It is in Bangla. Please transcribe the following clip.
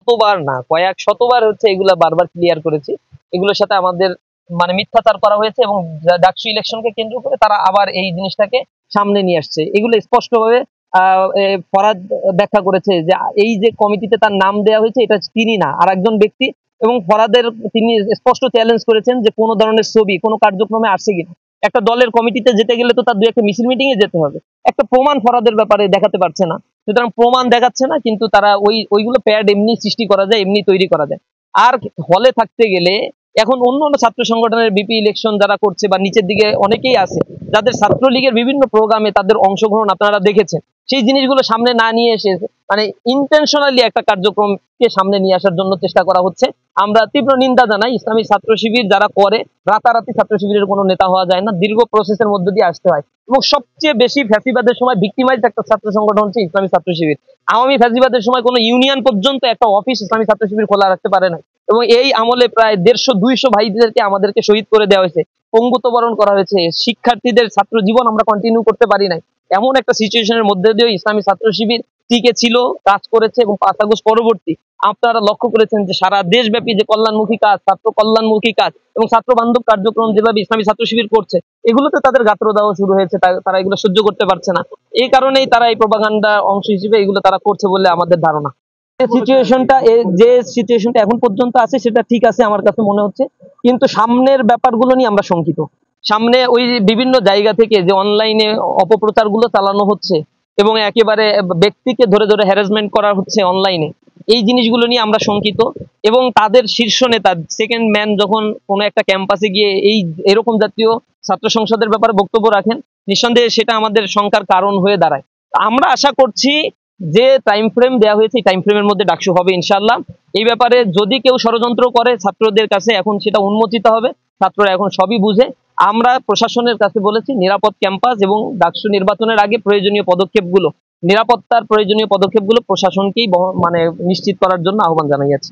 কতবার না কয়েক শতবার হচ্ছে এগুলা বারবার ক্লিয়ার করেছি। এগুলোর সাথে আমাদের মানে মিথ্যাচার করা হয়েছে এবং ডাকসু ইলেকশনকে কেন্দ্র করে তারা আবার এই জিনিসটাকে সামনে নিয়ে আসছে। এগুলো স্পষ্টভাবে ফরহাদ ব্যাখ্যা করেছে যে এই যে কমিটিতে তার নাম দেওয়া হয়েছে এটা তিনি না, আর একজন ব্যক্তি। এবং ফরহাদের তিনি স্পষ্ট চ্যালেঞ্জ করেছেন যে কোনো ধরনের ছবি কোনো কার্যক্রমে আসছে কিনা। একটা দলের কমিটিতে যেতে গেলে তো তার দু একটা মিছিল মিটিং এ যেতে হবে, একটা প্রমাণ ফরহাদের ব্যাপারে দেখাতে পারছে না। সুতরাং প্রমাণ দেখাচ্ছে না, কিন্তু তারা ওইগুলো প্যাড এমনি সৃষ্টি করা যায়, এমনি তৈরি করা যায়। আর হলে থাকতে গেলে এখন অন্য অন্য ছাত্র সংগঠনের বিপি ইলেকশন যারা করছে বা নিচের দিকে অনেকেই আছে যাদের ছাত্রলীগের বিভিন্ন প্রোগ্রামে তাদের অংশগ্রহণ আপনারা দেখেছেন, সেই জিনিসগুলো সামনে না নিয়ে এসে মানে ইন্টেনশনালি একটা কার্যক্রমকে সামনে নিয়ে আসার জন্য চেষ্টা করা হচ্ছে। আমরা তীব্র নিন্দা জানাই। ইসলামী ছাত্র শিবির যারা করে, রাতারাতি ছাত্র শিবিরের কোনো নেতা হওয়া যায় না, দীর্ঘ প্রসেসের মধ্য দিয়ে আসতে হয়। এবং সবচেয়ে বেশি ফ্যাসিবাদের সময় ভিক্টিমাইজ একটা ছাত্র সংগঠন হচ্ছে ইসলামী ছাত্র শিবির। আওয়ামী ফ্যাসিবাদের সময় কোনো ইউনিয়ন পর্যন্ত একটা অফিস ইসলামী ছাত্র শিবির খোলা রাখতে পারে না। এবং এই আমলে প্রায় 150-200 ভাইদেরকে আমাদেরকে শহীদ করে দেওয়া হয়েছে, পঙ্গুত্ব বরণ করা হয়েছে, শিক্ষার্থীদের ছাত্র জীবন আমরা কন্টিনিউ করতে পারি নাই। এমন একটা সিচুয়েশনের মধ্যে দিয়ে ইসলামী ছাত্র শিবির টিকে ছিল, কাজ করেছে। এবং 5 আগস্ট পরবর্তী আপনারা লক্ষ্য করেছেন যে সারা দেশব্যাপী যে কল্যাণমুখী কাজ, ছাত্র কল্যাণমুখী কাজ এবং ছাত্র বান্ধব কার্যক্রম যেভাবে ইসলামী ছাত্র শিবির করছে, এগুলোতে তাদের গাত্রদাহ শুরু হয়েছে। তারা এগুলো সহ্য করতে পারছে না। এই কারণেই তারা এই প্রপাগান্ডা অংশ হিসেবে এগুলো তারা করছে বলে আমাদের ধারণা। যে সিচুয়েশনটা এখন পর্যন্ত আছে সেটা ঠিক আছে আমার কাছে মনে হচ্ছে, কিন্তু সামনের ব্যাপারগুলো নিয়ে আমরা শঙ্কিত। সামনে ওই বিভিন্ন জায়গা থেকে যে অনলাইনে অপপ্রচারগুলো চালানো হচ্ছে এবং একেবারে ব্যক্তিকে ধরে ধরে হ্যারাসমেন্ট করা হচ্ছে অনলাইনে, এই জিনিসগুলো নিয়ে আমরা শঙ্কিত। এবং তাদের শীর্ষ নেতা সেকেন্ড ম্যান যখন কোনো একটা ক্যাম্পাসে গিয়ে এরকম জাতীয় ছাত্র সংসদের ব্যাপারে বক্তব্য রাখেন, নিঃসন্দেহে সেটা আমাদের শঙ্কার কারণ হয়ে দাঁড়ায়। আমরা আশা করছি যে টাইম ফ্রেম দেওয়া হয়েছে এই টাইম ফ্রেমের মধ্যে ডাকসু হবে ইনশাআল্লাহ। এই ব্যাপারে যদি কেউ ষড়যন্ত্র করে ছাত্রদের কাছে এখন সেটা উন্মোচিত হবে। ছাত্ররা এখন সবই বুঝে। আমরা প্রশাসনের কাছে বলেছি নিরাপদ ক্যাম্পাস এবং ডাকসু নির্বাচনের আগে নিরাপত্তার প্রয়োজনীয় পদক্ষেপগুলো প্রশাসনকেই মানে নিশ্চিত করার জন্য আহ্বান জানাই আছি।